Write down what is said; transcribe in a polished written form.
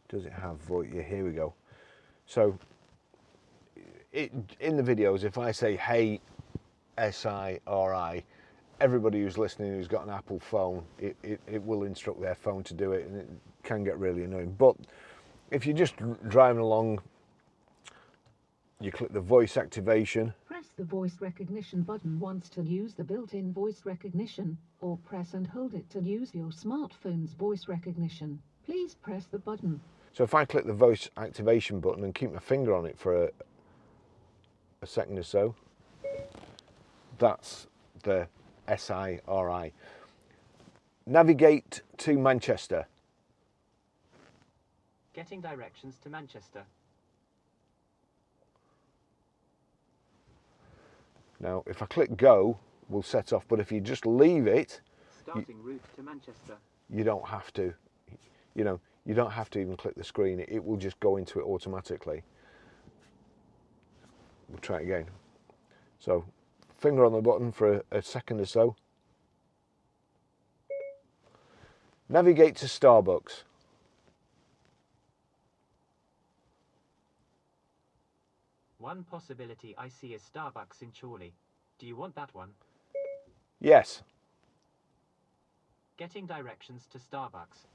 Does it have voice? Yeah, here we go. So in the videos, if I say hey SIRI, everybody who's listening who's got an Apple phone, it will instruct their phone to do it, and it can get really annoying. But if you're just driving along, you click the voice activation. Press the voice recognition button once to use the built-in voice recognition, or press and hold it to use your smartphone's voice recognition. Please press the button. So if I click the voice activation button and keep my finger on it for a second or so, that's the SIRI. Navigate to Manchester. Getting directions to Manchester. Now, if I click go, we'll set off, but if you just leave it, Starting route to Manchester. you don't have to. You know, you don't have to even click the screen. It will just go into it automatically. We'll try it again. So, finger on the button for a second or so. Navigate to Starbucks. One possibility I see is Starbucks in Chorley. Do you want that one? Yes. Getting directions to Starbucks.